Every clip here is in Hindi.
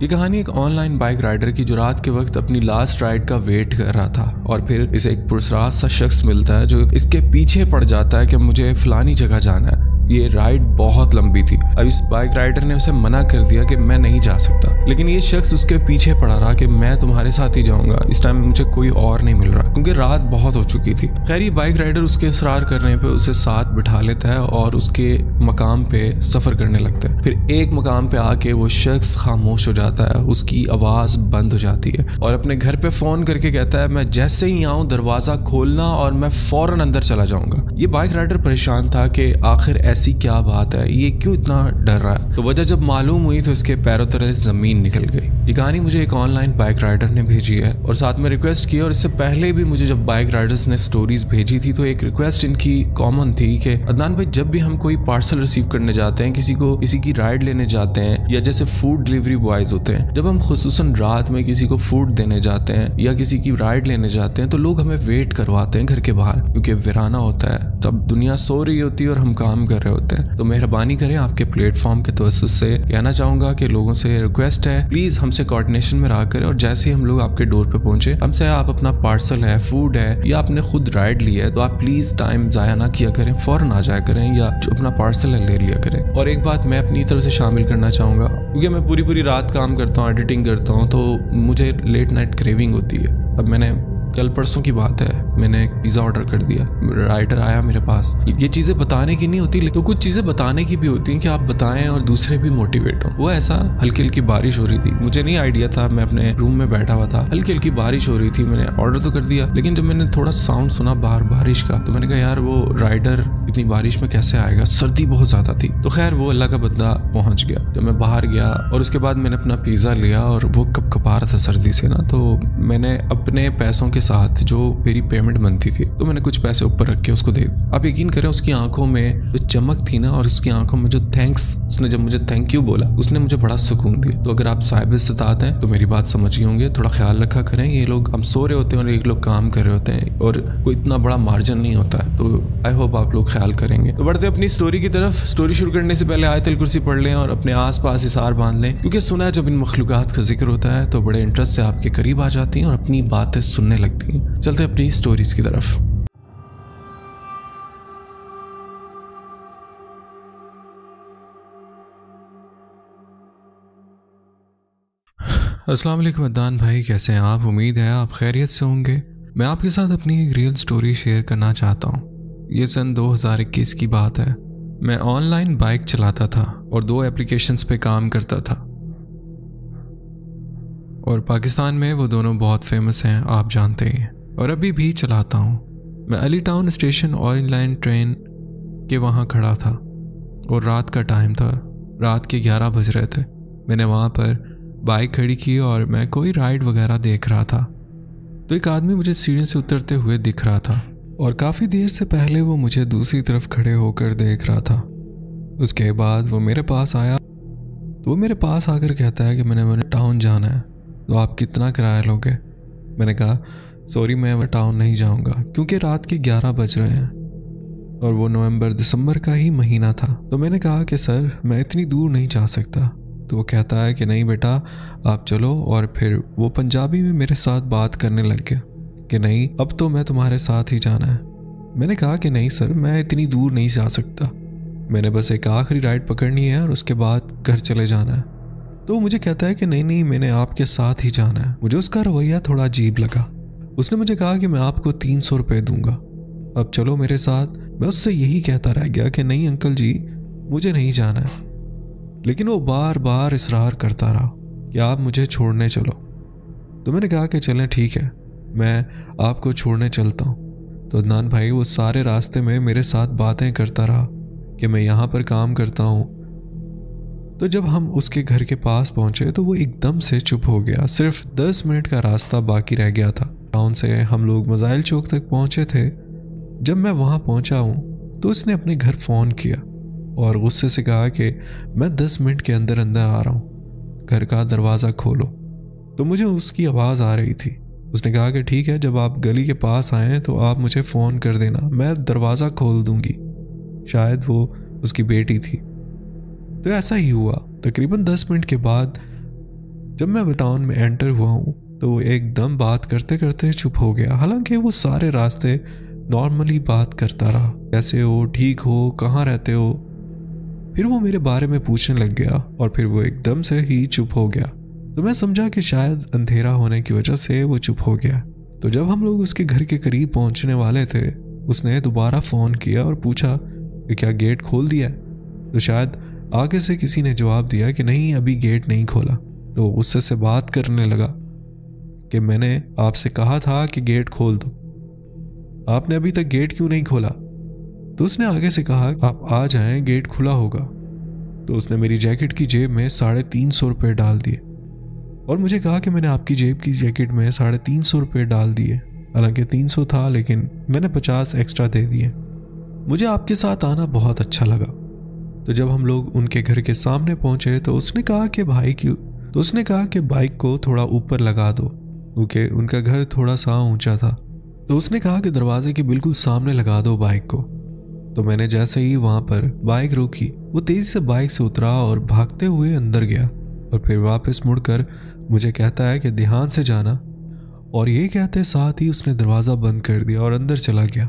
ये कहानी एक ऑनलाइन बाइक राइडर की जो रात के वक्त अपनी लास्ट राइड का वेट कर रहा था और फिर इसे एक पुरस्रार सा शख्स मिलता है जो इसके पीछे पड़ जाता है कि मुझे फलानी जगह जाना है। ये राइड बहुत लंबी थी। अब इस बाइक राइडर ने उसे मना कर दिया कि मैं नहीं जा सकता, लेकिन ये शख्स उसके पीछे पड़ा रहा कि मैं तुम्हारे साथ ही जाऊंगा, इस टाइम मुझे कोई और नहीं मिल रहा, क्योंकि रात बहुत हो चुकी थी। खैर ये बाइक राइडर उसके इसरार करने पे उसे साथ बिठा लेता है और उसके मकाम पे सफर करने लगता है। फिर एक मकाम पे आके वो शख्स खामोश हो जाता है, उसकी आवाज बंद हो जाती है और अपने घर पे फोन करके कहता है मैं जैसे ही आऊं दरवाजा खोलना और मैं फौरन अंदर चला जाऊंगा। ये बाइक राइडर परेशान था कि आखिर ऐसी क्या बात है, ये क्यों इतना डर रहा है। तो वजह जब मालूम हुई तो इसके पैरों तले जमीन निकल गई। ये कहानी मुझे एक ऑनलाइन बाइक राइडर ने भेजी है और साथ में रिक्वेस्ट की। और इससे पहले भी मुझे जब बाइक राइडर्स ने स्टोरीज भेजी थी तो एक रिक्वेस्ट इनकी कॉमन थी कि अदनान भाई जब भी हम कोई पार्सल रिसीव करने जाते हैं, किसी की राइड लेने जाते हैं या जैसे फूड डिलीवरी बॉयज होते हैं, जब हम खुसूसन रात में किसी को फूड देने जाते हैं या किसी की राइड लेने जाते हैं तो लोग हमें वेट करवाते हैं घर के बाहर, क्योंकि वीराना होता है, तब दुनिया सो रही होती है और हम काम कर रहे होते हैं। तो मेहरबानी करें, आपके प्लेटफॉर्म के तवज्जुह से कहना चाहूंगा कि लोगों से रिक्वेस्ट है प्लीज हमसे कोऑर्डिनेशन में रहा करें और जैसे ही हम लोग आपके डोर पे पहुंचे, हमसे आप अपना पार्सल है, फूड है या आपने खुद राइड लिया है तो आप प्लीज टाइम जाया ना किया करें, फौरन आ जाया करें या जो अपना पार्सल है ले लिया करें। और एक बात मैं अपनी तरफ से शामिल करना चाहूंगा, क्योंकि मैं पूरी रात काम करता हूँ, एडिटिंग करता हूँ, तो मुझे लेट नाइट क्रेविंग होती है। अब मैंने कल परसों की बात है, मैंने एक पिज़्ज़ा ऑर्डर कर दिया, राइडर आया मेरे पास। ये चीज़ें बताने की नहीं होती, तो कुछ चीज़ें बताने की भी होती हैं कि आप बताएं और दूसरे भी मोटिवेट हो। वो ऐसा हल्की हल्की बारिश हो रही थी, मुझे नहीं आइडिया था, मैं अपने रूम में बैठा हुआ था, हल्की हल्की बारिश हो रही थी, मैंने ऑर्डर तो कर दिया, लेकिन जब मैंने थोड़ा साउंड सुना बाहर बारिश का तो मैंने कहा यार वो राइडर इतनी बारिश में कैसे आएगा, सर्दी बहुत ज़्यादा थी। तो खैर वो अल्लाह का बंदा पहुँच गया। जब मैं बाहर गया और उसके बाद मैंने अपना पिज़्ज़ा लिया और वो कपकपा रहा था सर्दी से ना, तो मैंने अपने पैसों के साथ जो मेरी पेमेंट बनती थी तो मैंने कुछ पैसे ऊपर रख के उसको दे दिए। आप यकीन करें उसकी आंखों में जो चमक थी ना और उसकी आंखों में जो थैंक्स, उसने जब मुझे थैंक यू बोला उसने मुझे बड़ा सुकून दिया। तो अगर आप साहिब इस्तात हैं तो मेरी बात समझ ही होंगे, थोड़ा ख्याल रखा करें। ये लोग हम सो रहे होते हैं और एक लोग काम कर रहे होते हैं और कोई इतना बड़ा मार्जिन नहीं होता है, तो आई होप आप लोग ख्याल करेंगे। तो बढ़ते अपनी स्टोरी की तरफ। स्टोरी शुरू करने से पहले आयतुल कुर्सी पढ़ लें और अपने आस पास इसार बांध लें, क्योंकि सुना है जब इन मखलूकात का जिक्र होता है तो बड़े इंटरेस्ट से आपके करीब आ जाती हैं और अपनी बातें सुनने लगती हैं। चलते अपनी स्टोरीज की तरफ। अस्सलाम वालेकुम अदनान भाई, कैसे हैं आप? उम्मीद है आप खैरियत से होंगे। मैं आपके साथ अपनी एक रियल स्टोरी शेयर करना चाहता हूँ। ये सन 2021 की बात है। मैं ऑनलाइन बाइक चलाता था और 2 एप्लीकेशंस पे काम करता था और पाकिस्तान में वो दोनों बहुत फेमस हैं, आप जानते हैं, और अभी भी चलाता हूँ। मैं Ali town station orange line train के वहाँ खड़ा था और रात का टाइम था, रात के 11 बज रहे थे। मैंने वहाँ पर बाइक खड़ी की और मैं कोई राइड वगैरह देख रहा था तो एक आदमी मुझे सीढ़ी से उतरते हुए दिख रहा था और काफ़ी देर से पहले वो मुझे दूसरी तरफ खड़े होकर देख रहा था। उसके बाद वो मेरे पास आया तो वो मेरे पास आकर कहता है कि मैंने टाउन जाना है, तो आप कितना किराया लोगे? मैंने कहा सॉरी मैं टाउन नहीं जाऊंगा, क्योंकि रात के 11 बज रहे हैं और वो नवंबर दिसंबर का ही महीना था। तो मैंने कहा कि सर मैं इतनी दूर नहीं जा सकता। तो वो कहता है कि नहीं बेटा आप चलो, और फिर वो पंजाबी में मेरे साथ बात करने लग गया कि नहीं अब तो मैं तुम्हारे साथ ही जाना है। मैंने कहा कि नहीं सर मैं इतनी दूर नहीं जा सकता, मैंने बस एक आखिरी राइड पकड़नी है और उसके बाद घर चले जाना है। तो मुझे कहता है कि नहीं मैंने आपके साथ ही जाना है। मुझे उसका रवैया थोड़ा अजीब लगा। उसने मुझे कहा कि मैं आपको 300 रुपये दूंगा, अब चलो मेरे साथ। मैं उससे यही कहता रह गया कि नहीं अंकल जी मुझे नहीं जाना है, लेकिन वो बार बार इसरार करता रहा कि आप मुझे छोड़ने चलो। तो मैंने कहा कि चलें ठीक है मैं आपको छोड़ने चलता हूँ। तो अदनान भाई वो सारे रास्ते में मेरे साथ बातें करता रहा कि मैं यहाँ पर काम करता हूँ। तो जब हम उसके घर के पास पहुँचे तो वो एकदम से चुप हो गया। सिर्फ 10 मिनट का रास्ता बाकी रह गया था। टाउन से हम लोग मज़ाइल चौक तक पहुँचे थे। जब मैं वहाँ पहुँचा हूँ तो उसने अपने घर फ़ोन किया और गुस्से से कहा कि मैं 10 मिनट के अंदर अंदर आ रहा हूँ, घर का दरवाज़ा खोलो। तो मुझे उसकी आवाज़ आ रही थी। उसने कहा कि ठीक है जब आप गली के पास आएँ तो आप मुझे फ़ोन कर देना, मैं दरवाज़ा खोल दूँगी। शायद वो उसकी बेटी थी। तो ऐसा ही हुआ। तकरीबन 10 मिनट के बाद जब मैं टाउन में एंटर हुआ हूँ तो वो एकदम बात करते करते चुप हो गया। हालांकि वो सारे रास्ते नॉर्मली बात करता रहा, कैसे हो, ठीक हो, कहाँ रहते हो। फिर वो मेरे बारे में पूछने लग गया और फिर वो एकदम से ही चुप हो गया। तो मैं समझा कि शायद अंधेरा होने की वजह से वो चुप हो गया। तो जब हम लोग उसके घर के करीब पहुंचने वाले थे, उसने दोबारा फ़ोन किया और पूछा कि क्या गेट खोल दिया है। तो शायद आगे से किसी ने जवाब दिया कि नहीं, अभी गेट नहीं खोला। तो उससे से बात करने लगा कि मैंने आपसे कहा था कि गेट खोल दो, आपने अभी तक गेट क्यों नहीं खोला। तो उसने आगे से कहा आप आ जाएं, गेट खुला होगा। तो उसने मेरी जैकेट की जेब में 350 रुपये डाल दिए और मुझे कहा कि मैंने आपकी जेब की जैकेट में 350 रुपये डाल दिए। हालांकि 300 था लेकिन मैंने 50 एक्स्ट्रा दे दिए। मुझे आपके साथ आना बहुत अच्छा लगा। तो जब हम लोग उनके घर के सामने पहुंचे तो उसने कहा कि बाइक को थोड़ा ऊपर लगा दो, क्योंकि उनका घर थोड़ा सा ऊंचा था। तो उसने कहा कि दरवाजे के बिल्कुल सामने लगा दो बाइक को। तो मैंने जैसे ही वहां पर बाइक रोकी, वो तेजी से बाइक से उतरा और भागते हुए अंदर गया और फिर वापस मुड़कर मुझे कहता है कि ध्यान से जाना, और ये कहते साथ ही उसने दरवाज़ा बंद कर दिया और अंदर चला गया।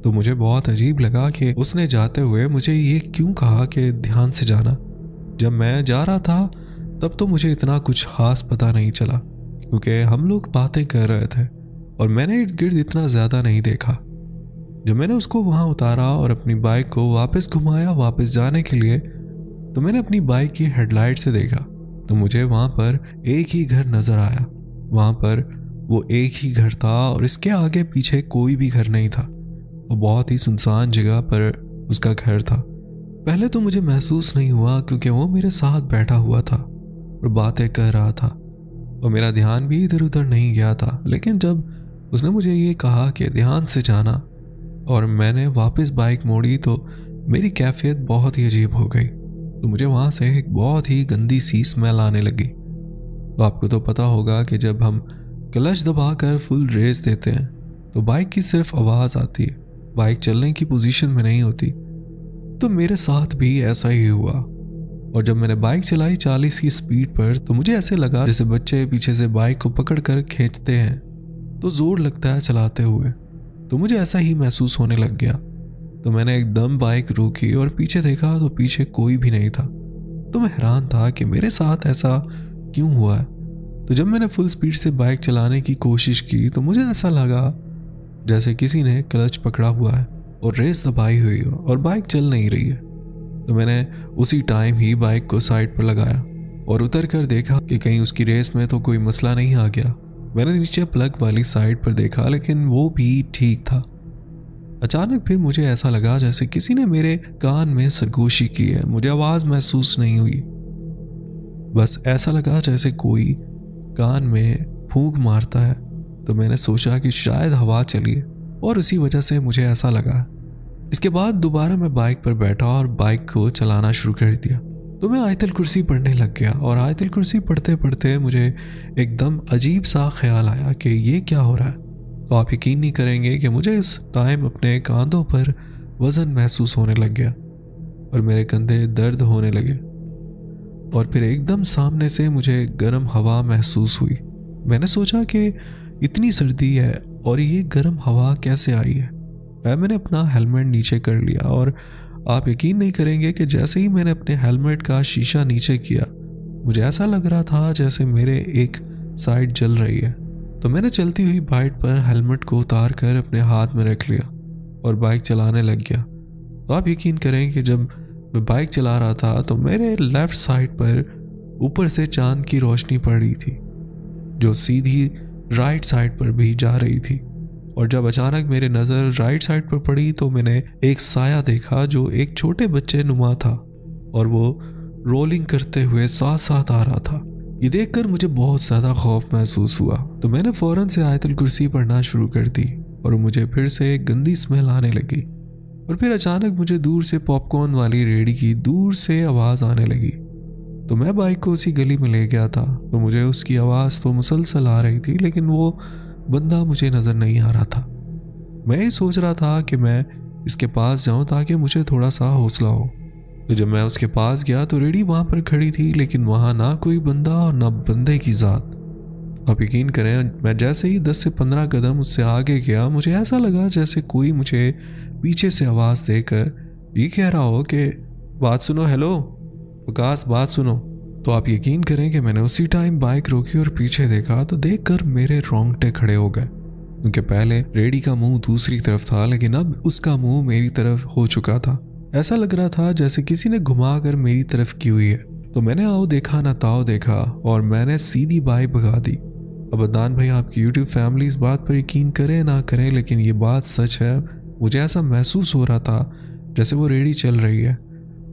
तो मुझे बहुत अजीब लगा कि उसने जाते हुए मुझे ये क्यों कहा कि ध्यान से जाना। जब मैं जा रहा था तब तो मुझे इतना कुछ खास पता नहीं चला, क्योंकि हम लोग बातें कर रहे थे और मैंने इर्द गिर्द इतना ज़्यादा नहीं देखा। जब मैंने उसको वहाँ उतारा और अपनी बाइक को वापस घुमाया वापस जाने के लिए, तो मैंने अपनी बाइक की हेडलाइट से देखा तो मुझे वहाँ पर एक ही घर नज़र आया। वहाँ पर वो एक ही घर था और इसके आगे पीछे कोई भी घर नहीं था। वो बहुत ही सुनसान जगह पर उसका घर था। पहले तो मुझे महसूस नहीं हुआ क्योंकि वो मेरे साथ बैठा हुआ था और बातें कर रहा था और मेरा ध्यान भी इधर उधर नहीं गया था। लेकिन जब उसने मुझे ये कहा कि ध्यान से जाना और मैंने वापस बाइक मोड़ी तो मेरी कैफियत बहुत ही अजीब हो गई। तो मुझे वहाँ से एक बहुत ही गंदी सी स्मेल आने लगी। तो आपको तो पता होगा कि जब हम क्लच दबाकर फुल रेस देते हैं तो बाइक की सिर्फ आवाज़ आती है, बाइक चलने की पोजीशन में नहीं होती। तो मेरे साथ भी ऐसा ही हुआ और जब मैंने बाइक चलाई 40 की स्पीड पर तो मुझे ऐसे लगा जैसे बच्चे पीछे से बाइक को पकड़कर खींचते हैं तो जोर लगता है चलाते हुए। तो मुझे ऐसा ही महसूस होने लग गया। तो मैंने एकदम बाइक रोकी और पीछे देखा तो पीछे कोई भी नहीं था। तो मैं हैरान था कि मेरे साथ ऐसा क्यों हुआ है। तो जब मैंने फुल स्पीड से बाइक चलाने की कोशिश की तो मुझे ऐसा लगा जैसे किसी ने क्लच पकड़ा हुआ है और रेस दबाई हुई हो और बाइक चल नहीं रही है। तो मैंने उसी टाइम ही बाइक को साइड पर लगाया और उतर कर देखा कि कहीं उसकी रेस में तो कोई मसला नहीं आ गया। मैंने नीचे प्लग वाली साइड पर देखा लेकिन वो भी ठीक था। अचानक फिर मुझे ऐसा लगा जैसे किसी ने मेरे कान में सरगोशी की है। मुझे आवाज़ महसूस नहीं हुई, बस ऐसा लगा जैसे कोई कान में फूंक मारता है। तो मैंने सोचा कि शायद हवा चली है और उसी वजह से मुझे ऐसा लगा। इसके बाद दोबारा मैं बाइक पर बैठा और बाइक को चलाना शुरू कर दिया। तो मैं आयतल कुर्सी पढ़ने लग गया और आयतल कुर्सी पढ़ते पढ़ते मुझे एकदम अजीब सा ख्याल आया कि ये क्या हो रहा है। तो आप यकीन नहीं करेंगे कि मुझे इस टाइम अपने कंधों पर वज़न महसूस होने लग गया और मेरे कंधे दर्द होने लगे और फिर एकदम सामने से मुझे गर्म हवा महसूस हुई। मैंने सोचा कि इतनी सर्दी है और ये गर्म हवा कैसे आई है। मैंने अपना हेलमेट नीचे कर लिया और आप यकीन नहीं करेंगे कि जैसे ही मैंने अपने हेलमेट का शीशा नीचे किया मुझे ऐसा लग रहा था जैसे मेरे एक साइड जल रही है। तो मैंने चलती हुई बाइक पर हेलमेट को उतार कर अपने हाथ में रख लिया और बाइक चलाने लग गया। तो आप यकीन करें कि जब मैं बाइक चला रहा था तो मेरे लेफ्ट साइड पर ऊपर से चांद की रोशनी पड़ रही थी जो सीधी राइट साइड पर भी जा रही थी। और जब अचानक मेरी नज़र राइट साइड पर पड़ी तो मैंने एक साया देखा जो एक छोटे बच्चे नुमा था और वो रोलिंग करते हुए साथ साथ आ रहा था। ये देखकर मुझे बहुत ज़्यादा खौफ महसूस हुआ। तो मैंने फ़ौरन से आयतल कुर्सी पढ़ना शुरू कर दी और मुझे फिर से एक गंदी स्मेल आने लगी। और फिर अचानक मुझे दूर से पॉपकॉर्न वाली रेहड़ी की दूर से आवाज़ आने लगी। तो मैं बाइक को उसी गली में ले गया था। तो मुझे उसकी आवाज़ तो मुसलसल आ रही थी लेकिन वो बंदा मुझे नज़र नहीं आ रहा था। मैं ये सोच रहा था कि मैं इसके पास जाऊं ताकि मुझे थोड़ा सा हौसला हो। तो जब मैं उसके पास गया तो रेडी वहाँ पर खड़ी थी, लेकिन वहाँ ना कोई बंदा और ना बंदे की ज़ात। आप यकीन करें, मैं जैसे ही 10 से 15 कदम उससे आगे गया, मुझे ऐसा लगा जैसे कोई मुझे पीछे से आवाज़ देकर ये कह रहा हो कि बात सुनो, हेलो विकास, बात सुनो। तो आप यकीन करें कि मैंने उसी टाइम बाइक रोकी और पीछे देखा तो देखकर मेरे रोंगटे खड़े हो गए, क्योंकि पहले रेडी का मुंह दूसरी तरफ था, लेकिन अब उसका मुंह मेरी तरफ हो चुका था। ऐसा लग रहा था जैसे किसी ने घुमा कर मेरी तरफ की हुई है। तो मैंने आओ देखा ना ताओ देखा और मैंने सीधी बाइक भगा दी। अब अदनान भाई, आपकी यूट्यूब फैमिली इस बात पर यकीन करे ना करे, लेकिन ये बात सच है। मुझे ऐसा महसूस हो रहा था जैसे वो रेडी चल रही है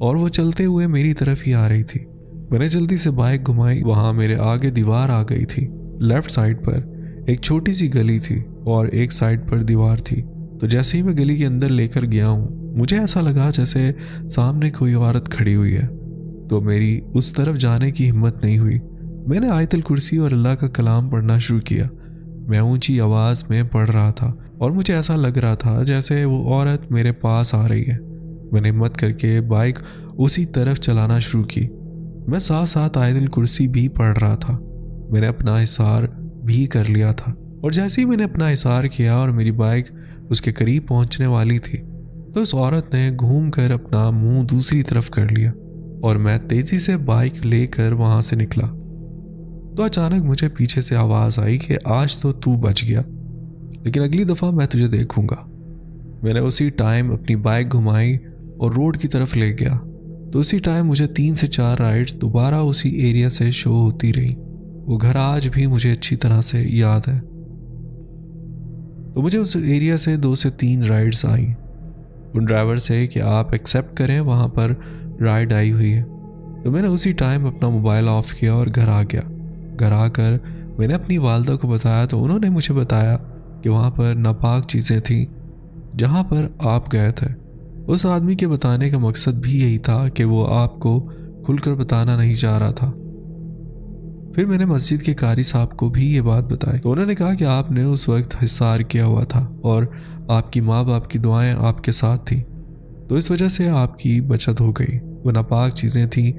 और वो चलते हुए मेरी तरफ ही आ रही थी। मैंने जल्दी से बाइक घुमाई, वहाँ मेरे आगे दीवार आ गई थी। लेफ्ट साइड पर एक छोटी सी गली थी और एक साइड पर दीवार थी। तो जैसे ही मैं गली के अंदर लेकर गया हूँ, मुझे ऐसा लगा जैसे सामने कोई औरत खड़ी हुई है। तो मेरी उस तरफ जाने की हिम्मत नहीं हुई। मैंने आयतुल कुर्सी और अल्लाह का कलाम पढ़ना शुरू किया। मैं ऊंची आवाज़ में पढ़ रहा था और मुझे ऐसा लग रहा था जैसे वो औरत मेरे पास आ रही है। मैंने हिम्मत करके बाइक उसी तरफ चलाना शुरू की। मैं साथ साथ आयतुल कुर्सी भी पढ़ रहा था। मैंने अपना हिसार भी कर लिया था और जैसे ही मैंने अपना हिसार किया और मेरी बाइक उसके करीब पहुंचने वाली थी, तो उस औरत ने घूम कर अपना मुंह दूसरी तरफ कर लिया और मैं तेजी से बाइक लेकर वहां से निकला। तो अचानक मुझे पीछे से आवाज़ आई कि आज तो तू बच गया, लेकिन अगली दफ़ा मैं तुझे देखूंगा। मैंने उसी टाइम अपनी बाइक घुमाई और रोड की तरफ ले गया। तो उसी टाइम मुझे 3 से 4 राइड्स दोबारा उसी एरिया से शो होती रही। वो घर आज भी मुझे अच्छी तरह से याद है। तो मुझे उस एरिया से 2 से 3 राइड्स आई। उन ड्राइवर से कि आप एक्सेप्ट करें, वहाँ पर राइड आई हुई है। तो मैंने उसी टाइम अपना मोबाइल ऑफ किया और घर आ गया। घर आकर मैंने अपनी वालदा को बताया तो उन्होंने मुझे बताया कि वहाँ पर नापाक चीज़ें थीं जहाँ पर आप गए थे। उस आदमी के बताने का मकसद भी यही था कि वो आपको खुलकर बताना नहीं चाह रहा था। फिर मैंने मस्जिद के कारी साहब को भी ये बात बताई तो उन्होंने कहा कि आपने उस वक्त हिसार किया हुआ था और आपकी माँ बाप की दुआएं आपके साथ थी, तो इस वजह से आपकी बचत हो गई। वो नापाक चीज़ें थीं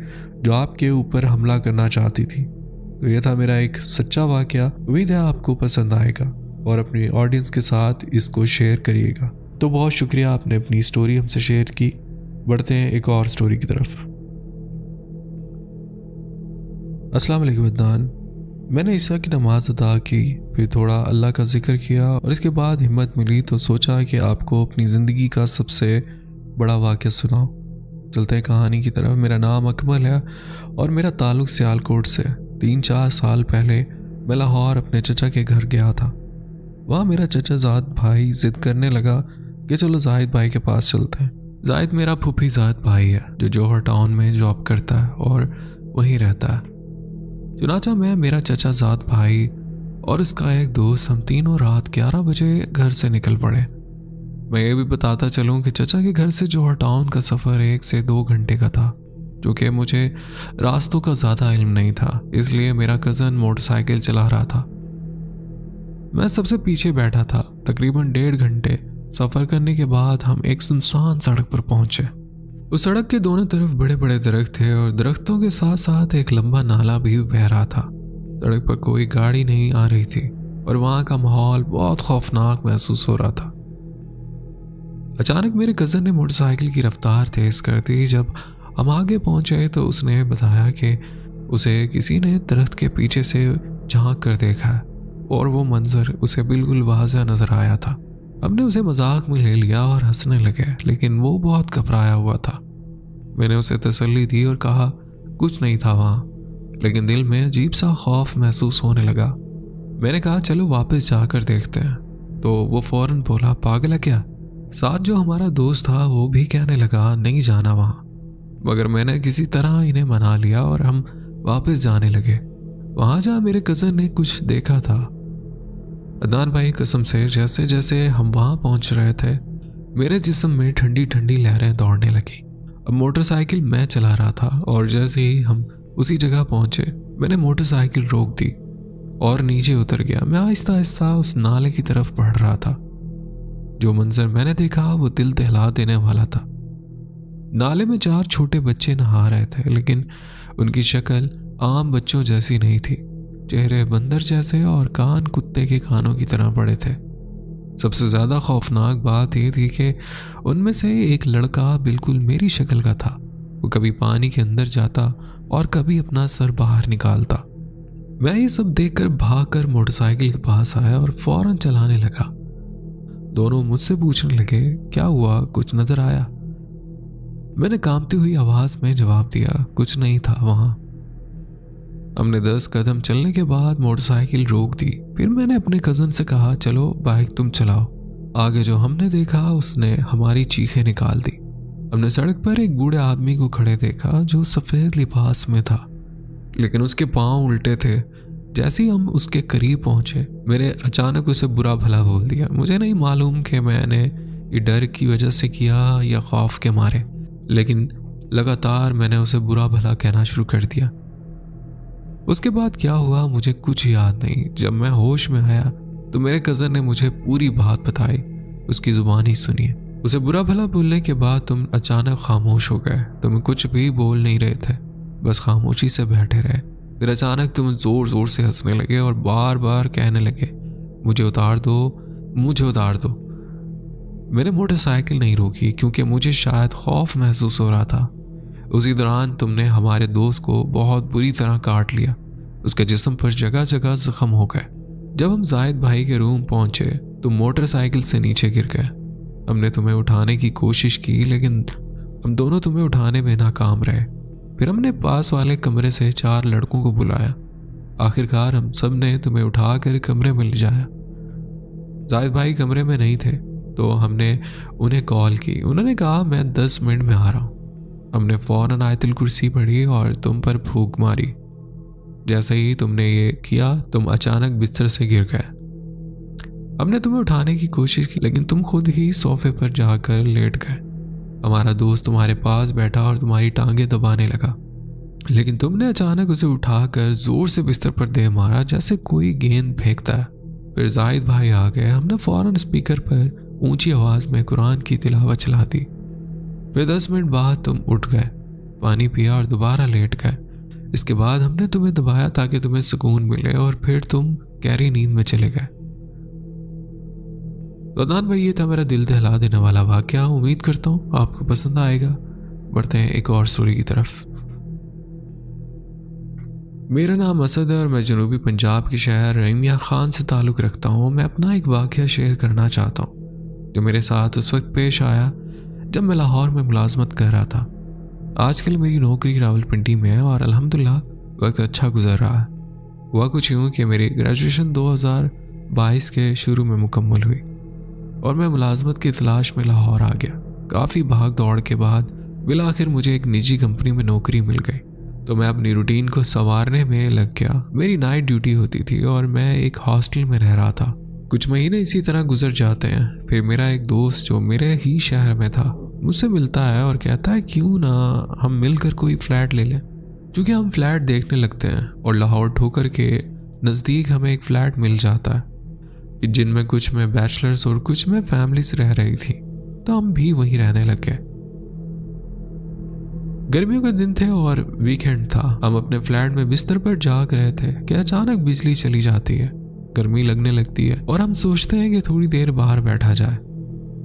जो आपके ऊपर हमला करना चाहती थी। तो ये था मेरा एक सच्चा वाकया। उम्मीद है आपको पसंद आएगा और अपनी ऑडियंस के साथ इसको शेयर करिएगा। तो बहुत शुक्रिया, आपने अपनी स्टोरी हमसे शेयर की। बढ़ते हैं एक और स्टोरी की तरफ। अस्सलाम वालेकुम अदनान। मैंने ईशा की नमाज अदा की, फिर थोड़ा अल्लाह का जिक्र किया और इसके बाद हिम्मत मिली तो सोचा कि आपको अपनी ज़िंदगी का सबसे बड़ा वाक़या सुनाओ। चलते हैं कहानी की तरफ। मेरा नाम अकमल है और मेरा ताल्लुक़ सियालकोट से। 3-4 साल पहले मैं लाहौर अपने चचा के घर गया था। वहाँ मेरा चचा जाहिद भाई जिद करने लगा कि चलो जाहिद भाई के पास चलते हैं। जाहिद मेरा फूफी जाहिद भाई है जो जौहर टाउन में जॉब करता है और वहीं रहता है। चुनाचा मैं, मेरा चचा जाहिद भाई और उसका एक दोस्त, हम तीनों रात 11 बजे घर से निकल पड़े। मैं ये भी बताता चलूँ कि चचा के घर से जौहर टाउन का सफ़र 1 से 2 घंटे का था, जो कि मुझे रास्तों का ज़्यादा इल्म नहीं था, इसलिए मेरा कज़न मोटरसाइकिल चला रहा था। मैं सबसे पीछे बैठा था। तकरीबन 1.5 घंटे सफ़र करने के बाद हम एक सुनसान सड़क पर पहुंचे। उस सड़क के दोनों तरफ बड़े बड़े दरख्त थे और दरख्तों के साथ साथ एक लंबा नाला भी बह रहा था। सड़क पर कोई गाड़ी नहीं आ रही थी और वहाँ का माहौल बहुत खौफनाक महसूस हो रहा था। अचानक मेरे कज़न ने मोटरसाइकिल की रफ्तार तेज़ कर दी। जब हम आगे पहुंचे तो उसने बताया कि उसे किसी ने दरख्त के पीछे से झांक कर देखा है और वो मंजर उसे बिल्कुल वाज़ह नजर आया था। हमने उसे मजाक में ले लिया और हंसने लगे, लेकिन वो बहुत घबराया हुआ था। मैंने उसे तसल्ली दी और कहा कुछ नहीं था वहाँ, लेकिन दिल में अजीब सा खौफ महसूस होने लगा। मैंने कहा चलो वापस जाकर देखते हैं, तो वो फौरन बोला पागल है क्या। साथ जो हमारा दोस्त था वो भी कहने लगा नहीं जाना वहाँ, मगर मैंने किसी तरह इन्हें मना लिया और हम वापस जाने लगे। वहाँ जहाँ मेरे कज़न ने कुछ देखा था, अदनान भाई कसम से जैसे जैसे हम वहाँ पहुँच रहे थे मेरे जिस्म में ठंडी ठंडी लहरें दौड़ने लगी। अब मोटरसाइकिल मैं चला रहा था और जैसे ही हम उसी जगह पहुँचे मैंने मोटरसाइकिल रोक दी और नीचे उतर गया। मैं आहिस्ता आहिस्ता उस नाले की तरफ बढ़ रहा था। जो मंजर मैंने देखा वो दिल दहला देने वाला था। नाले में 4 छोटे बच्चे नहा रहे थे, लेकिन उनकी शक्ल आम बच्चों जैसी नहीं थी। चेहरे बंदर जैसे और कान कुत्ते के कानों की तरह बड़े थे। सबसे ज्यादा खौफनाक बात यह थी कि उनमें से एक लड़का बिल्कुल मेरी शक्ल का था। वो कभी पानी के अंदर जाता और कभी अपना सर बाहर निकालता। मैं ये सब देखकर भागकर मोटरसाइकिल के पास आया और फौरन चलाने लगा। दोनों मुझसे पूछने लगे, क्या हुआ, कुछ नजर आया? मैंने कांपती हुई आवाज में जवाब दिया, कुछ नहीं था वहां। हमने 10 कदम चलने के बाद मोटरसाइकिल रोक दी। फिर मैंने अपने कजन से कहा, चलो बाइक तुम चलाओ। आगे जो हमने देखा उसने हमारी चीखें निकाल दी। हमने सड़क पर एक बूढ़े आदमी को खड़े देखा जो सफेद लिबास में था, लेकिन उसके पांव उल्टे थे। जैसे ही हम उसके करीब पहुंचे, मैंने अचानक उसे बुरा भला बोल दिया। मुझे नहीं मालूम कि मैंने ये डर की वजह से किया या खौफ के मारे, लेकिन लगातार मैंने उसे बुरा भला कहना शुरू कर दिया। उसके बाद क्या हुआ मुझे कुछ याद नहीं। जब मैं होश में आया तो मेरे कज़न ने मुझे पूरी बात बताई। उसकी जुबान ही सुनिए। उसे बुरा भला बोलने के बाद तुम अचानक खामोश हो गए। तुम कुछ भी बोल नहीं रहे थे, बस खामोशी से बैठे रहे। फिर अचानक तुम जोर जोर से हंसने लगे और बार बार कहने लगे, मुझे उतार दो, मुझे उतार दो। मैंने मोटरसाइकिल नहीं रोकी क्योंकि मुझे शायद खौफ महसूस हो रहा था। उसी दौरान तुमने हमारे दोस्त को बहुत बुरी तरह काट लिया। उसके जिस्म पर जगह जगह जख्म हो गए। जब हम जाहिद भाई के रूम पहुंचे तो मोटरसाइकिल से नीचे गिर गए। हमने तुम्हें उठाने की कोशिश की, लेकिन हम दोनों तुम्हें उठाने में नाकाम रहे। फिर हमने पास वाले कमरे से 4 लड़कों को बुलाया। आखिरकार हम सब ने तुम्हें उठाकर कमरे में ले जाया। जाहिद भाई कमरे में नहीं थे तो हमने उन्हें कॉल की। उन्होंने कहा, मैं 10 मिनट में आ रहा हूँ। हमने फौरन आयतुल कुर्सी पढ़ी और तुम पर फूंक मारी। जैसे ही तुमने ये किया तुम अचानक बिस्तर से गिर गए। हमने तुम्हें उठाने की कोशिश की, लेकिन तुम खुद ही सोफे पर जाकर लेट गए। हमारा दोस्त तुम्हारे पास बैठा और तुम्हारी टांगे दबाने लगा, लेकिन तुमने अचानक उसे उठाकर जोर से बिस्तर पर दे मारा जैसे कोई गेंद फेंकता है। फिर जाहिद भाई आ गए। हमने फौरन स्पीकर पर ऊंची आवाज में कुरान की तिलावत चला दी। फिर 10 मिनट बाद तुम उठ गए, पानी पिया और दोबारा लेट गए। इसके बाद हमने तुम्हें दबाया ताकि तुम्हें सुकून मिले और फिर तुम गहरी नींद में चले गए। अदनान भाई, ये था मेरा दिल दहला देने वाला वाकया। उम्मीद करता हूँ आपको पसंद आएगा। बढ़ते हैं एक और स्टोरी की तरफ। मेरा नाम असद है और मैं जनूबी पंजाब के शहर रहीमिया खान से ताल्लुक़ रखता हूँ। मैं अपना एक वाकया शेयर करना चाहता हूँ जो मेरे साथ उस वक्त पेश आया जब मैं लाहौर में मुलाजमत कर रहा था। आजकल मेरी नौकरी रावलपिंडी में है और अल्हम्दुलिल्लाह वक्त अच्छा गुजर रहा है। हुआ कुछ यूँ कि मेरी ग्रेजुएशन 2022 के शुरू में मुकम्मल हुई और मैं मुलाजमत की तलाश में लाहौर आ गया। काफ़ी भाग दौड़ के बाद बिलाखिर मुझे एक निजी कंपनी में नौकरी मिल गई, तो मैं अपनी रूटीन को संवारने में लग गया। मेरी नाइट ड्यूटी होती थी और मैं एक हॉस्टल में रह रहा था। कुछ महीने इसी तरह गुजर जाते हैं। फिर मेरा एक दोस्त जो मेरे ही शहर में था मुझसे मिलता है और कहता है, क्यों ना हम मिलकर कोई फ्लैट ले लें। क्योंकि हम फ्लैट देखने लगते हैं और लाहौर ठोकर के नज़दीक हमें एक फ्लैट मिल जाता है जिनमें कुछ में बैचलर्स और कुछ में फैमिलीज रह रही थी, तो हम भी वहीं रहने लग गए। गर्मियों के दिन थे और वीकेंड था। हम अपने फ्लैट में बिस्तर पर जाग रहे थे कि अचानक बिजली चली जाती है, गर्मी लगने लगती है और हम सोचते हैं कि थोड़ी देर बाहर बैठा जाए।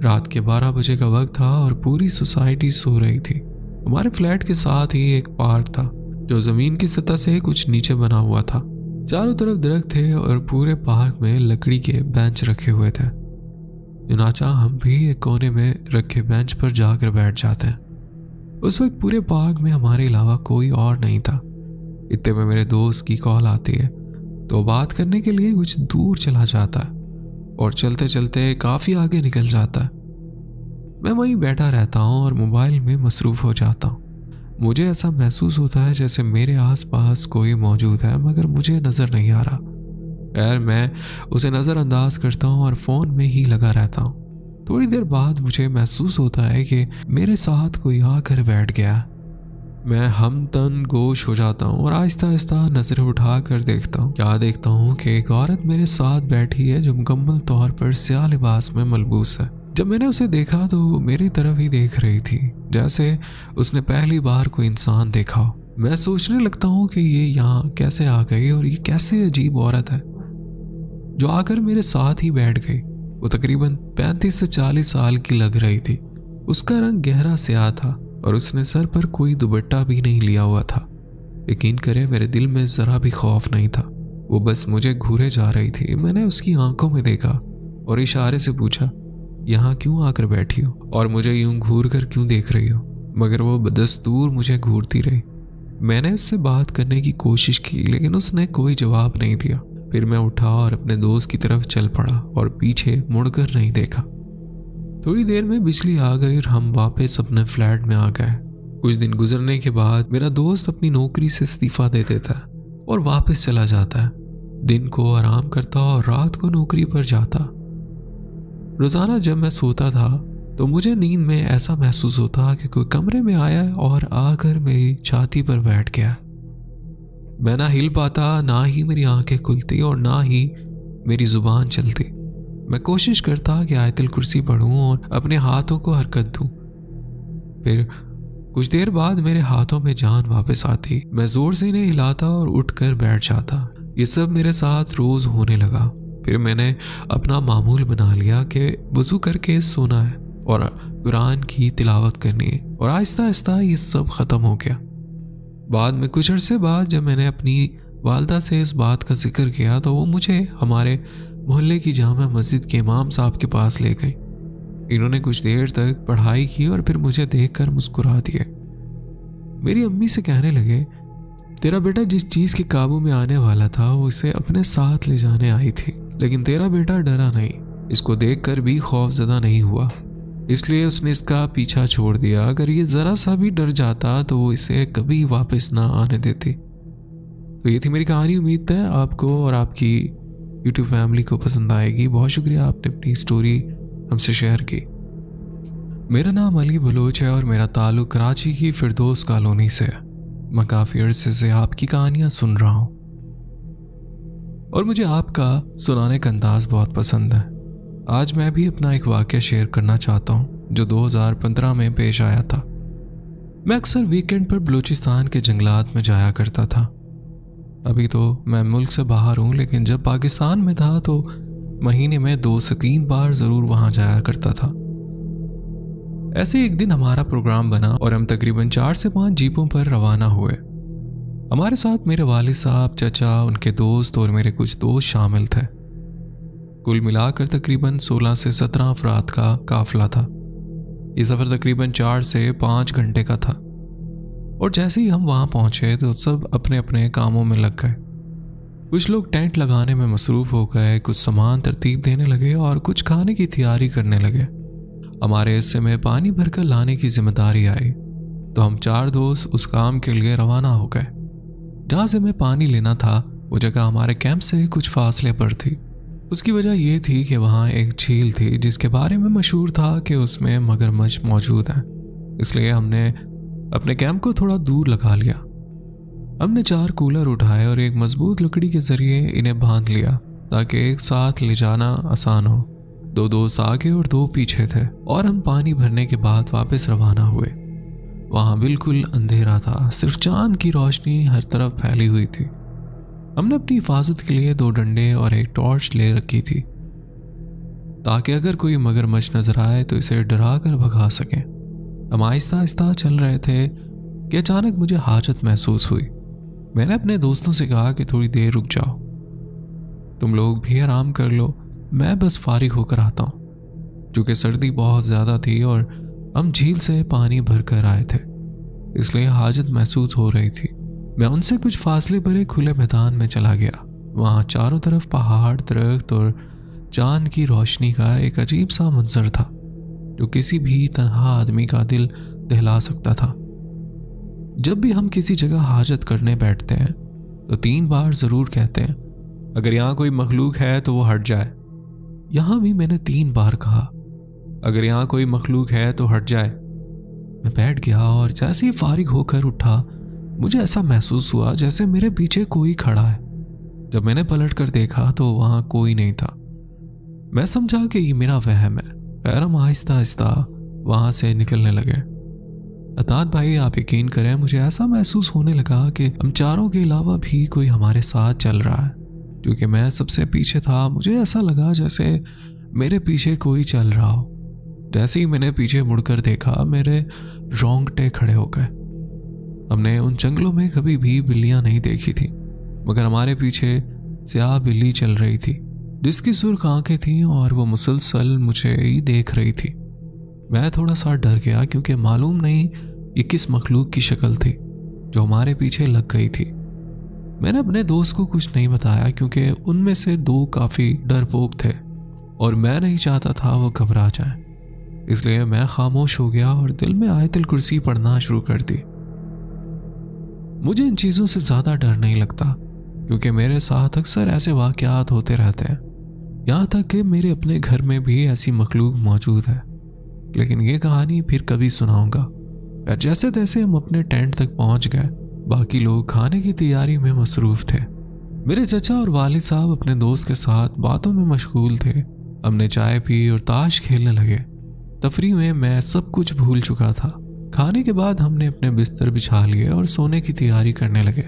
रात के 12 बजे का वक्त था और पूरी सोसाइटी सो रही थी। हमारे फ्लैट के साथ ही एक पार्क था जो जमीन की सतह से कुछ नीचे बना हुआ था। चारों तरफ दरख्त थे और पूरे पार्क में लकड़ी के बेंच रखे हुए थे। चुनाचा हम भी एक कोने में रखे बेंच पर जाकर बैठ जाते हैं। उस वक्त पूरे पार्क में हमारे अलावा कोई और नहीं था। इतने में मेरे दोस्त की कॉल आती है तो बात करने के लिए कुछ दूर चला जाता है और चलते चलते काफ़ी आगे निकल जाता है। मैं वहीं बैठा रहता हूँ और मोबाइल में मसरूफ़ हो जाता हूँ। मुझे ऐसा महसूस होता है जैसे मेरे आसपास कोई मौजूद है, मगर मुझे नज़र नहीं आ रहा। खैर, मैं उसे नज़रअंदाज करता हूँ और फ़ोन में ही लगा रहता हूँ। थोड़ी देर बाद मुझे महसूस होता है कि मेरे साथ कोई आकर बैठ गया। मैं हमतन गोश हो जाता हूँ और आहिस्ता आहिस्ता नज़रें उठा कर देखता हूँ। क्या देखता हूँ कि एक औरत मेरे साथ बैठी है जो मुकम्मल तौर पर स्याह लिबास में मलबूस है। जब मैंने उसे देखा तो वो मेरी तरफ ही देख रही थी, जैसे उसने पहली बार कोई इंसान देखा हो। मैं सोचने लगता हूँ कि ये यहाँ कैसे आ गई और ये कैसे अजीब औरत है जो आकर मेरे साथ ही बैठ गई। वो तकरीबन 35 से 40 साल की लग रही थी। उसका रंग गहरा स्याह था और उसने सर पर कोई दुपट्टा भी नहीं लिया हुआ था। यकीन करें, मेरे दिल में जरा भी खौफ नहीं था। वो बस मुझे घूरे जा रही थी। मैंने उसकी आंखों में देखा और इशारे से पूछा, यहाँ क्यों आकर बैठी हो और मुझे यूं घूर कर क्यों देख रही हो? मगर वो बदस्तूर मुझे घूरती रही। मैंने उससे बात करने की कोशिश की लेकिन उसने कोई जवाब नहीं दिया। फिर मैं उठा और अपने दोस्त की तरफ चल पड़ा और पीछे मुड़कर नहीं देखा। थोड़ी देर में बिजली आ गई और हम वापस अपने फ्लैट में आ गए। कुछ दिन गुजरने के बाद मेरा दोस्त अपनी नौकरी से इस्तीफा दे देता है और वापस चला जाता है। दिन को आराम करता और रात को नौकरी पर जाता। रोजाना जब मैं सोता था तो मुझे नींद में ऐसा महसूस होता कि कोई कमरे में आया और आकर मेरी छाती पर बैठ गया। मैं ना हिल पाता, ना ही मेरी आंखें खुलती और ना ही मेरी जुबान चलती। मैं कोशिश करता कि आयतुल कुर्सी पढूं और अपने हाथों को हरकत दूं। फिर कुछ देर बाद मेरे हाथों में जान वापस आती। मैं जोर से इन्हें हिलाता और उठकर बैठ जाता। ये सब मेरे साथ रोज होने लगा। फिर मैंने अपना मामूल बना लिया कि वजू करके सोना है और कुरान की तिलावत करनी है, और आहिस्ता आहिस्ता ये सब ख़त्म हो गया। बाद में कुछ अरसे बाद जब मैंने अपनी वालदा से इस बात का जिक्र किया तो वो मुझे हमारे मोहल्ले की जामा मस्जिद के इमाम साहब के पास ले गई। इन्होंने कुछ देर तक पढ़ाई की और फिर मुझे देखकर मुस्कुरा दिए। मेरी अम्मी से कहने लगे, तेरा बेटा जिस चीज़ के काबू में आने वाला था वो इसे अपने साथ ले जाने आई थी, लेकिन तेरा बेटा डरा नहीं, इसको देखकर भी खौफजदा नहीं हुआ, इसलिए उसने इसका पीछा छोड़ दिया। अगर ये ज़रा सा भी डर जाता तो वो इसे कभी वापस ना आने देती। तो ये थी मेरी कहानी। उम्मीद है आपको और आपकी यूट्यूब फैमिली को पसंद आएगी। बहुत शुक्रिया आपने अपनी स्टोरी हमसे शेयर की। मेरा नाम अली बलोच है और मेरा ताल्लुक कराची की फिरदौस कॉलोनी से है। मैं काफ़ी अरसे से आपकी कहानियाँ सुन रहा हूँ और मुझे आपका सुनाने का अंदाज बहुत पसंद है। आज मैं भी अपना एक वाक़या शेयर करना चाहता हूँ जो 2015 में पेश आया था। मैं अक्सर वीकेंड पर बलूचिस्तान के जंगलात में जाया करता था। अभी तो मैं मुल्क से बाहर हूँ, लेकिन जब पाकिस्तान में था तो महीने में 2 से 3 बार ज़रूर वहाँ जाया करता था। ऐसे एक दिन हमारा प्रोग्राम बना और हम तकरीबन 4 से 5 जीपों पर रवाना हुए। हमारे साथ मेरे वालिद साहब, चचा, उनके दोस्त और मेरे कुछ दोस्त शामिल थे। कुल मिलाकर तकरीबन 16 से 17 अफराद का काफिला था। ये सफ़र तकरीबन 4 से 5 घंटे का था और जैसे ही हम वहाँ पहुँचे तो सब अपने अपने कामों में लग गए। कुछ लोग टेंट लगाने में मसरूफ़ हो गए, कुछ सामान तरतीब देने लगे और कुछ खाने की तैयारी करने लगे। हमारे हिस्से में पानी भरकर लाने की जिम्मेदारी आई तो हम 4 दोस्त उस काम के लिए रवाना हो गए। जहाँ से मैं पानी लेना था वो जगह हमारे कैंप से कुछ फासले पर थी। उसकी वजह यह थी कि वहाँ एक झील थी जिसके बारे में मशहूर था कि उसमें मगरमच्छ मौजूद हैं, इसलिए हमने अपने कैंप को थोड़ा दूर लगा लिया। हमने 4 कूलर उठाए और एक मजबूत लकड़ी के जरिए इन्हें बांध लिया ताकि एक साथ ले जाना आसान हो। 2 दोस्त आगे और 2 पीछे थे और हम पानी भरने के बाद वापस रवाना हुए। वहाँ बिल्कुल अंधेरा था, सिर्फ चांद की रोशनी हर तरफ फैली हुई थी। हमने अपनी हिफाजत के लिए 2 डंडे और एक टॉर्च ले रखी थी ताकि अगर कोई मगरमच्छ नजर आए तो इसे डरा कर भगा सकें। हम आहिस्ता आहिस्ता चल रहे थे कि अचानक मुझे हाजत महसूस हुई। मैंने अपने दोस्तों से कहा कि थोड़ी देर रुक जाओ, तुम लोग भी आराम कर लो, मैं बस फारिग होकर आता हूँ। क्योंकि सर्दी बहुत ज़्यादा थी और हम झील से पानी भर कर आए थे, इसलिए हाजत महसूस हो रही थी। मैं उनसे कुछ फासले पर एक खुले मैदान में चला गया। वहाँ चारों तरफ पहाड़, दरख्त और चांद की रोशनी का एक अजीब सा मंजर था जो किसी भी तन्हा आदमी का दिल दहला सकता था। जब भी हम किसी जगह हाजत करने बैठते हैं तो 3 बार ज़रूर कहते हैं, अगर यहाँ कोई मखलूक है तो वो हट जाए। यहाँ भी मैंने 3 बार कहा, अगर यहाँ कोई मखलूक है तो हट जाए। मैं बैठ गया और जैसे ही फारिग होकर उठा मुझे ऐसा महसूस हुआ जैसे मेरे पीछे कोई खड़ा है। जब मैंने पलट कर देखा तो वहाँ कोई नहीं था। मैं समझा कि ये मेरा वहम है। खैर हम आहिस्ता आहिस्ता वहाँ से निकलने लगे। अतान भाई आप यकीन करें, मुझे ऐसा महसूस होने लगा कि हम चारों के अलावा भी कोई हमारे साथ चल रहा है। क्योंकि मैं सबसे पीछे था, मुझे ऐसा लगा जैसे मेरे पीछे कोई चल रहा हो। जैसे ही मैंने पीछे मुड़कर देखा, मेरे रोंगटे खड़े हो गए। हमने उन जंगलों में कभी भी बिल्लियां नहीं देखी थी, मगर हमारे पीछे स्याह बिल्ली चल रही थी जिसकी सुर्ख आंखें थीं और वो मुसलसल मुझे ही देख रही थी। मैं थोड़ा सा डर गया क्योंकि मालूम नहीं ये किस मखलूक की शक्ल थी जो हमारे पीछे लग गई थी। मैंने अपने दोस्त को कुछ नहीं बताया क्योंकि उनमें से 2 काफ़ी डरपोक थे और मैं नहीं चाहता था वो घबरा जाए। इसलिए मैं खामोश हो गया और दिल में आयतुल कुर्सी पढ़ना शुरू कर दी। मुझे इन चीज़ों से ज़्यादा डर नहीं लगता क्योंकि मेरे साथ अक्सर ऐसे वाक़यात होते रहते हैं। यहाँ तक कि मेरे अपने घर में भी ऐसी मखलूक मौजूद है, लेकिन ये कहानी फिर कभी सुनाऊंगा। जैसे तैसे हम अपने टेंट तक पहुंच गए। बाकी लोग खाने की तैयारी में मसरूफ थे। मेरे चचा और वालिद साहब अपने दोस्त के साथ बातों में मशगूल थे। हमने चाय पी और ताश खेलने लगे। तफरीह में मैं सब कुछ भूल चुका था। खाने के बाद हमने अपने बिस्तर बिछा लिए और सोने की तैयारी करने लगे।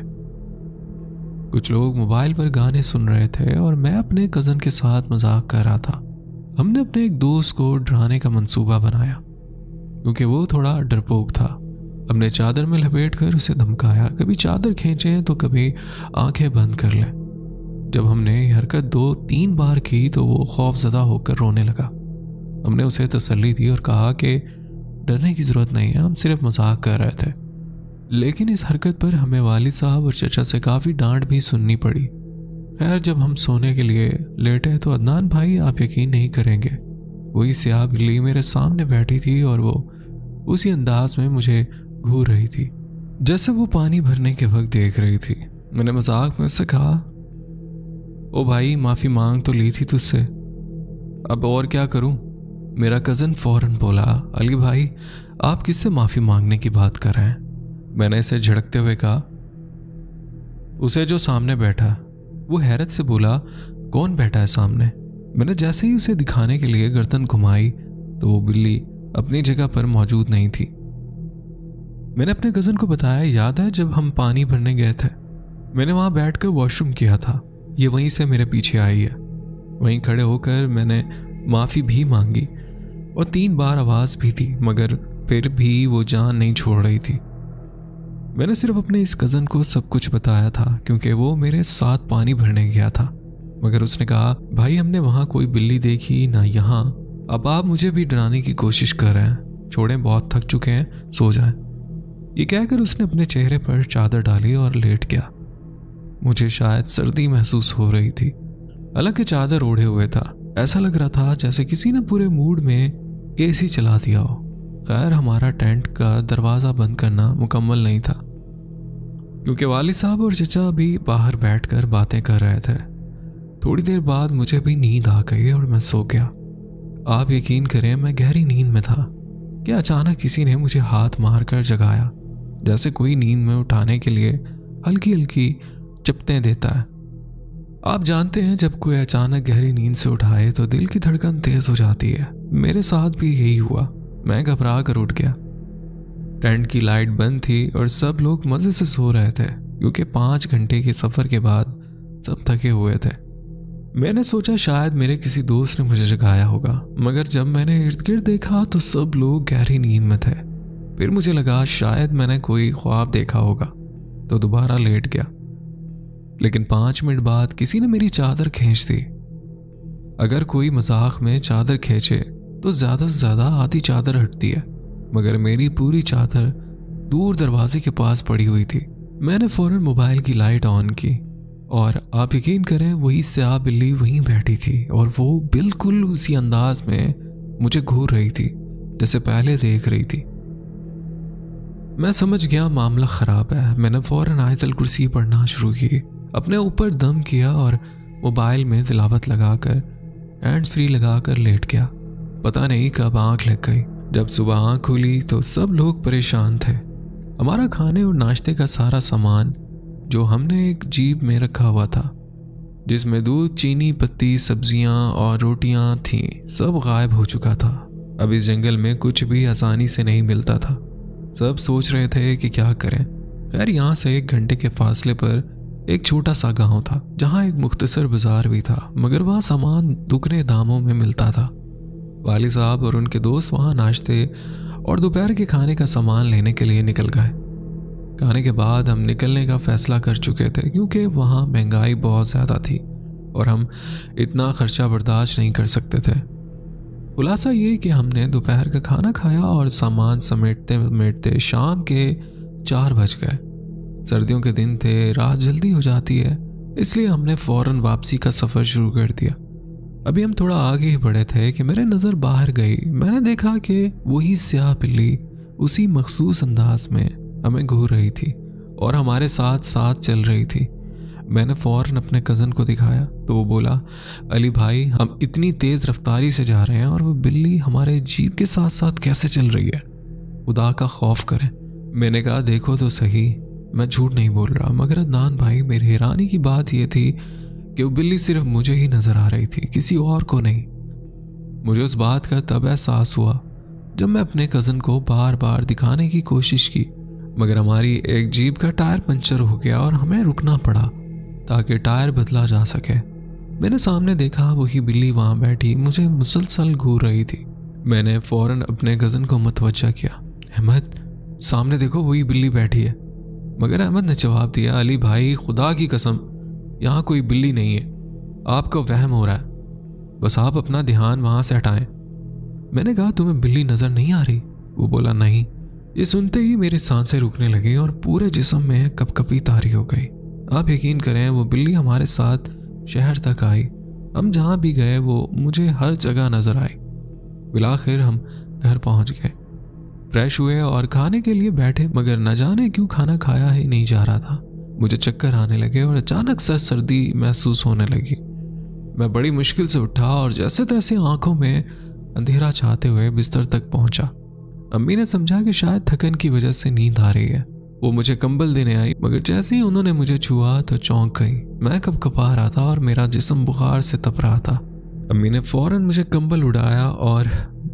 कुछ लोग मोबाइल पर गाने सुन रहे थे और मैं अपने कज़न के साथ मजाक कर रहा था। हमने अपने एक दोस्त को डराने का मंसूबा बनाया क्योंकि वो थोड़ा डरपोक था। हमने चादर में लपेटकर उसे धमकाया, कभी चादर खींचे तो कभी आंखें बंद कर लें। जब हमने ये हरकत 2-3 बार की तो वो खौफजदा होकर रोने लगा। हमने उसे तसल्ली दी और कहा कि डरने की ज़रूरत नहीं है, हम सिर्फ मजाक कर रहे थे। लेकिन इस हरकत पर हमें वालिद साहब और चचा से काफ़ी डांट भी सुननी पड़ी। खैर जब हम सोने के लिए लेटे तो अदनान भाई आप यकीन नहीं करेंगे, वही स्याह बिल्ली मेरे सामने बैठी थी और वो उसी अंदाज में मुझे घूर रही थी जैसे वो पानी भरने के वक्त देख रही थी। मैंने मजाक में उससे कहा, ओ भाई माफ़ी मांग तो ली थी तुझसे, अब और क्या करूं? मेरा कज़न फ़ौरन बोला, अली भाई आप किससे माफ़ी मांगने की बात कर रहे हैं? मैंने इसे झड़कते हुए कहा, उसे जो सामने बैठा। वो हैरत से बोला, कौन बैठा है सामने? मैंने जैसे ही उसे दिखाने के लिए गर्दन घुमाई तो वो बिल्ली अपनी जगह पर मौजूद नहीं थी। मैंने अपने कज़न को बताया, याद है जब हम पानी भरने गए थे, मैंने वहाँ बैठकर वॉशरूम किया था, ये वहीं से मेरे पीछे आई है। वहीं खड़े होकर मैंने माफ़ी भी मांगी और 3 बार आवाज़ भी दी, मगर फिर भी वो जान नहीं छोड़ रही थी। मैंने सिर्फ अपने इस कज़न को सब कुछ बताया था क्योंकि वो मेरे साथ पानी भरने गया था, मगर उसने कहा, भाई हमने वहाँ कोई बिल्ली देखी ना यहाँ, अब आप मुझे भी डराने की कोशिश कर रहे हैं, छोड़ें बहुत थक चुके हैं, सो जाएं। ये कहकर उसने अपने चेहरे पर चादर डाली और लेट गया। मुझे शायद सर्दी महसूस हो रही थी, हालांकि चादर ओढ़े हुए था। ऐसा लग रहा था जैसे किसी ने पूरे मूड में एसी चला दिया हो। खैर हमारा टेंट का दरवाज़ा बंद करना मुकम्मल नहीं था क्योंकि वालिद साहब और चचा भी बाहर बैठकर बातें कर रहे थे। थोड़ी देर बाद मुझे भी नींद आ गई और मैं सो गया। आप यकीन करें मैं गहरी नींद में था कि अचानक किसी ने मुझे हाथ मारकर जगाया, जैसे कोई नींद में उठाने के लिए हल्की हल्की चपटें देता है। आप जानते हैं जब कोई अचानक गहरी नींद से उठाए तो दिल की धड़कन तेज हो जाती है। मेरे साथ भी यही हुआ। मैं घबरा कर उठ गया। टेंट की लाइट बंद थी और सब लोग मज़े से सो रहे थे क्योंकि 5 घंटे के सफ़र के बाद सब थके हुए थे। मैंने सोचा शायद मेरे किसी दोस्त ने मुझे जगाया होगा, मगर जब मैंने इर्द गिर्द देखा तो सब लोग गहरी नींद में थे। फिर मुझे लगा शायद मैंने कोई ख्वाब देखा होगा तो दोबारा लेट गया। लेकिन 5 मिनट बाद किसी ने मेरी चादर खींच दी। अगर कोई मजाक में चादर खींचे तो ज़्यादा से ज़्यादा आधी चादर हटती है, मगर मेरी पूरी चादर दूर दरवाजे के पास पड़ी हुई थी। मैंने फ़ौरन मोबाइल की लाइट ऑन की और आप यकीन करें वही स्याह बिल्ली वहीं बैठी थी और वो बिल्कुल उसी अंदाज में मुझे घूर रही थी जैसे पहले देख रही थी। मैं समझ गया मामला ख़राब है। मैंने फ़ौरन आयतुल कुर्सी पढ़ना शुरू की, अपने ऊपर दम किया और मोबाइल में तिलावत लगाकर हैंड्स फ्री लगाकर लेट गया। पता नहीं कब आंख लग गई। जब सुबह आंख खुली तो सब लोग परेशान थे। हमारा खाने और नाश्ते का सारा सामान जो हमने एक जीप में रखा हुआ था जिसमें दूध, चीनी, पत्ती, सब्जियां और रोटियां थीं, सब गायब हो चुका था। अब इस जंगल में कुछ भी आसानी से नहीं मिलता था। सब सोच रहे थे कि क्या करें। खैर यहाँ से 1 घंटे के फासले पर एक छोटा सा गांव था जहाँ एक मुख्तसर बाजार भी था, मगर वहाँ सामान दुगने दामों में मिलता था। वाली साहब और उनके दोस्त वहाँ नाश्ते और दोपहर के खाने का सामान लेने के लिए निकल गए। खाने के बाद हम निकलने का फैसला कर चुके थे क्योंकि वहाँ महंगाई बहुत ज़्यादा थी और हम इतना खर्चा बर्दाश्त नहीं कर सकते थे। खुलासा ये कि हमने दोपहर का खाना खाया और सामान समेटते समेटते शाम के 4 बज गए। सर्दियों के दिन थे, रात जल्दी हो जाती है, इसलिए हमने फौरन वापसी का सफ़र शुरू कर दिया। अभी हम थोड़ा आगे ही बढ़े थे कि मेरे नज़र बाहर गई। मैंने देखा कि वही स्याह बिल्ली उसी मखसूस अंदाज में हमें घूर रही थी और हमारे साथ साथ चल रही थी। मैंने फ़ौरन अपने कज़न को दिखाया तो वो बोला, अली भाई, हम इतनी तेज़ रफ्तारी से जा रहे हैं और वो बिल्ली हमारे जीप के साथ साथ कैसे चल रही है? खुदा का खौफ करें। मैंने कहा, देखो तो सही, मैं झूठ नहीं बोल रहा। मगर अदनान भाई, मेरी हैरानी की बात यह थी कि वो बिल्ली सिर्फ मुझे ही नज़र आ रही थी, किसी और को नहीं। मुझे उस बात का तब एहसास हुआ जब मैं अपने कज़न को बार बार दिखाने की कोशिश की, मगर हमारी एक जीप का टायर पंचर हो गया और हमें रुकना पड़ा ताकि टायर बदला जा सके। मैंने सामने देखा वही बिल्ली वहाँ बैठी मुझे मुसलसल घूर रही थी। मैंने फ़ौरन अपने कज़न को मुतवज्जा किया, अहमद, सामने देखो, वही बिल्ली बैठी है। मगर अहमद ने जवाब दिया, अली भाई, खुदा की कसम, यहाँ कोई बिल्ली नहीं है, आपको वहम हो रहा है, बस आप अपना ध्यान वहाँ से हटाएं। मैंने कहा, तुम्हें बिल्ली नज़र नहीं आ रही? वो बोला, नहीं। ये सुनते ही मेरी सांसें रुकने लगी और पूरे जिस्म में कपकपी तारी हो गई। आप यकीन करें, वो बिल्ली हमारे साथ शहर तक आई। हम जहाँ भी गए वो मुझे हर जगह नज़र आई। बिलाखिर हम घर पहुँच गए, फ्रेश हुए और खाने के लिए बैठे, मगर न जाने क्यों खाना खाया ही नहीं जा रहा था। मुझे चक्कर आने लगे और अचानक से सर्दी महसूस होने लगी। मैं बड़ी मुश्किल से उठा और जैसे तैसे आंखों में अंधेरा छाते हुए बिस्तर तक पहुंचा। अम्मी ने समझा कि शायद थकन की वजह से नींद आ रही है। वो मुझे कंबल देने आई, मगर जैसे ही उन्होंने मुझे छुआ तो चौंक गई। मैं कपकपा रहा था और मेरा जिस्म बुखार से तप रहा था। अम्मी ने फौरन मुझे कंबल उड़ाया और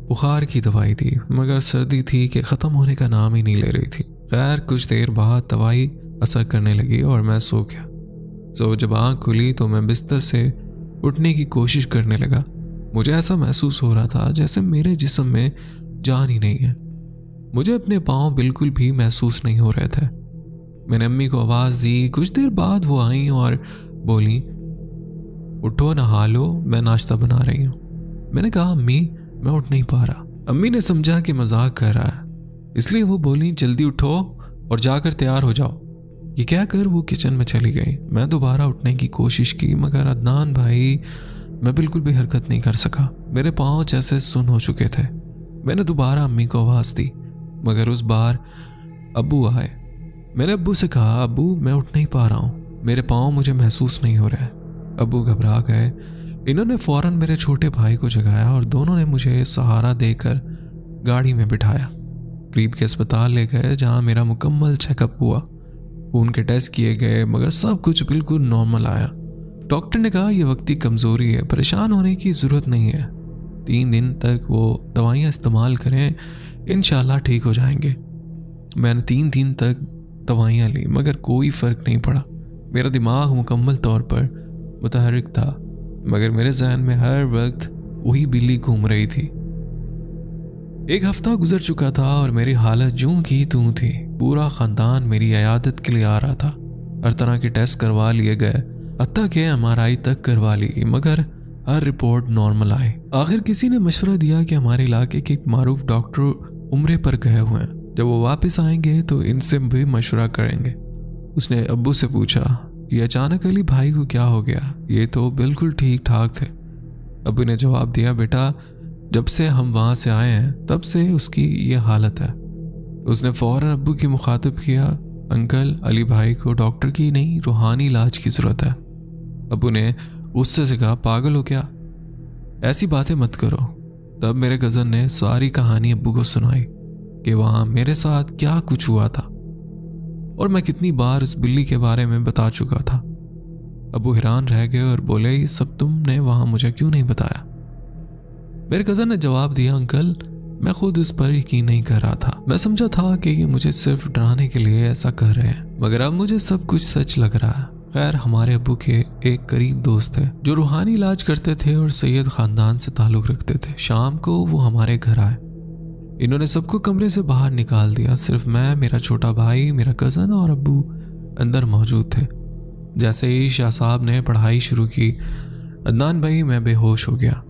बुखार की दवाई दी, मगर सर्दी थी कि ख़त्म होने का नाम ही नहीं ले रही थी। खैर, कुछ देर बाद दवाई असर करने लगी और मैं सो गया। जब आँख खुली तो मैं बिस्तर से उठने की कोशिश करने लगा। मुझे ऐसा महसूस हो रहा था जैसे मेरे जिस्म में जान ही नहीं है। मुझे अपने पाँव बिल्कुल भी महसूस नहीं हो रहे थे। मैंने अम्मी को आवाज़ दी। कुछ देर बाद वो आई और बोली, उठो, नहा लो, मैं नाश्ता बना रही हूँ। मैंने कहा, अम्मी, मैं उठ नहीं पा रहा। अम्मी ने समझा कि मजाक कर रहा है, इसलिए वो बोली, जल्दी उठो और जाकर तैयार हो जाओ। ये कहकर वो किचन में चली गई। मैं दोबारा उठने की कोशिश की, मगर अदनान भाई, मैं बिल्कुल भी हरकत नहीं कर सका। मेरे पाँव जैसे सुन हो चुके थे। मैंने दोबारा अम्मी को आवाज़ दी, मगर उस बार अब्बू आए। मैंने अब्बू से कहा, अब्बू, मैं उठ नहीं पा रहा हूँ, मेरे पाँव मुझे महसूस नहीं हो रहे। अब्बू घबरा गए। इन्होंने फ़ौरन मेरे छोटे भाई को जगाया और दोनों ने मुझे सहारा देकर गाड़ी में बिठाया। करीब के अस्पताल ले गए जहाँ मेरा मुकम्मल चेकअप हुआ। खून के टेस्ट किए गए, मगर सब कुछ बिल्कुल नॉर्मल आया। डॉक्टर ने कहा, यह वक्ती कमज़ोरी है, परेशान होने की ज़रूरत नहीं है। 3 दिन तक वो दवाइयाँ इस्तेमाल करें, इंशाल्लाह ठीक हो जाएंगे। मैंने 3 दिन तक दवाइयाँ ली, मगर कोई फ़र्क नहीं पड़ा। मेरा दिमाग मुकम्मल तौर पर मुतहर्रिक था, मगर मेरे जहन में हर वक्त वही बिल्ली घूम रही थी। 1 हफ्ता गुजर चुका था और मेरी हालत यूं की त्यों थी। पूरा ख़ानदान मेरी इयादत के लिए आ रहा था। हर तरह के टेस्ट करवा लिए गए, हत्ता के MRI तक करवा ली, मगर हर रिपोर्ट नॉर्मल आई। आखिर किसी ने मशवरा दिया कि हमारे इलाके के एक मारूफ डॉक्टर उम्रे पर गए हुए हैं, जब वो वापस आएंगे तो इनसे भी मशवरा करेंगे। उसने अब्बू से पूछा, ये अचानक अली भाई को क्या हो गया? ये तो बिल्कुल ठीक ठाक थे। अब्बू ने जवाब दिया, बेटा, जब से हम वहाँ से आए हैं तब से उसकी ये हालत है। उसने फ़ौरन अब्बू की मुखातिब किया, अंकल, अली भाई को डॉक्टर की नहीं, रूहानी इलाज की ज़रूरत है। अब्बू ने उससे से कहा, पागल हो क्या, ऐसी बातें मत करो। तब मेरे कज़न ने सारी कहानी अब्बू को सुनाई कि वहाँ मेरे साथ क्या कुछ हुआ था और मैं कितनी बार उस बिल्ली के बारे में बता चुका था। अब्बू हैरान रह गए और बोले, ये सब तुमने वहाँ मुझे क्यों नहीं बताया? मेरे कज़न ने जवाब दिया, अंकल, मैं खुद इस पर यकीन नहीं कर रहा था। मैं समझा था कि ये मुझे सिर्फ डराने के लिए ऐसा कर रहे हैं, मगर अब मुझे सब कुछ सच लग रहा है। खैर, हमारे अब्बू के एक करीब दोस्त थे जो रूहानी इलाज करते थे और सैयद खानदान से ताल्लुक़ रखते थे। शाम को वो हमारे घर आए। इन्होंने सबको कमरे से बाहर निकाल दिया। सिर्फ मैं, मेरा छोटा भाई, मेरा कज़न और अब्बू अंदर मौजूद थे। जैसे ही शाह साहब ने पढ़ाई शुरू की, अदनान भाई, मैं बेहोश हो गया।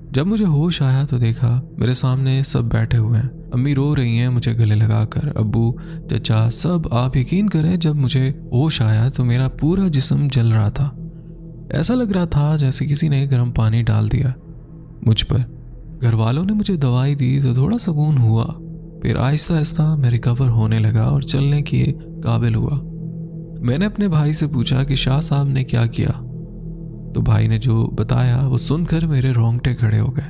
जब मुझे होश आया तो देखा मेरे सामने सब बैठे हुए हैं। अम्मी रो रही हैं मुझे गले लगाकर, अब्बू, चचा, सब। आप यकीन करें, जब मुझे होश आया तो मेरा पूरा जिस्म जल रहा था। ऐसा लग रहा था जैसे किसी ने गर्म पानी डाल दिया मुझ पर। घर वालों ने मुझे दवाई दी तो थोड़ा सुकून हुआ। फिर आहिस्ता आहिस्ता मैं रिकवर होने लगा और चलने के काबिल हुआ। मैंने अपने भाई से पूछा कि शाह साहब ने क्या किया, तो भाई ने जो बताया वो सुनकर मेरे रोंगटे खड़े हो गए।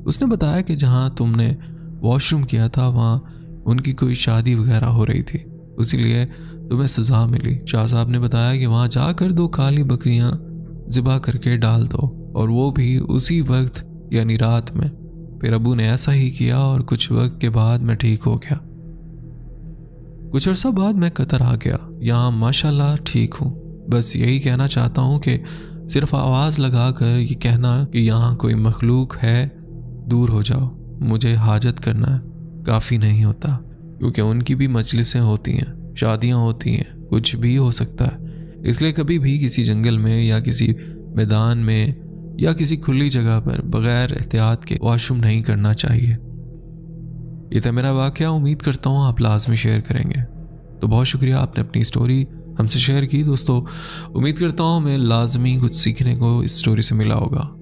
उसने बताया कि जहाँ तुमने वॉशरूम किया था वहाँ उनकी कोई शादी वगैरह हो रही थी, इसीलिए तुम्हें सज़ा मिली। शाह साहब ने बताया कि वहाँ जाकर 2 काली बकरियाँ ज़िबा करके डाल दो, और वो भी उसी वक्त यानी रात में। फिर अबू ने ऐसा ही किया और कुछ वक्त के बाद मैं ठीक हो गया। कुछ अर्सा बाद मैं कतर आ गया। यहाँ माशाल्लाह ठीक हूँ। बस यही कहना चाहता हूँ कि सिर्फ आवाज़ लगाकर ये कहना कि यहाँ कोई मखलूक है, दूर हो जाओ, मुझे हाजत करना है, काफ़ी नहीं होता, क्योंकि उनकी भी मजलिसें होती हैं, शादियाँ होती हैं, कुछ भी हो सकता है। इसलिए कभी भी किसी जंगल में या किसी मैदान में या किसी खुली जगह पर बग़ैर एहतियात के वॉशरूम नहीं करना चाहिए। ये था मेरा वाक़या। उम्मीद करता हूँ आप लाजमी शेयर करेंगे। तो बहुत शुक्रिया, आपने अपनी स्टोरी हमसे शेयर की। दोस्तों, उम्मीद करता हूँ मैं लाजमी कुछ सीखने को इस स्टोरी से मिला होगा।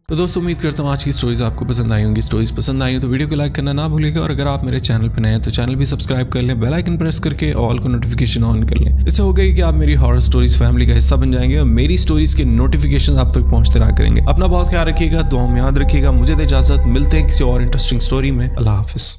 तो दोस्तों, उम्मीद करता हूँ आज की स्टोरीज आपको पसंद आई होंगी। स्टोरीज पसंद आई हो तो वीडियो को लाइक करना ना भूलिएगा, और अगर आप मेरे चैनल पर नए हैं तो चैनल भी सब्सक्राइब कर लें, बेल आइकन प्रेस करके ऑल को नोटिफिकेशन ऑन कर लें। इससे होगा कि आप मेरी हॉरर स्टोरीज फैमिली का हिस्सा बन जाएंगे और मेरी स्टोरीज के नोटिफिकेशन आप तक पहुंचते रहा करेंगे। अपना बहुत ख्याल रखिएगा, दुआ में याद रखिएगा। मुझे दे इजाजत, मिलते हैं किसी और इंटरेस्टिंग स्टोरी में। अल्लाह हाफिज।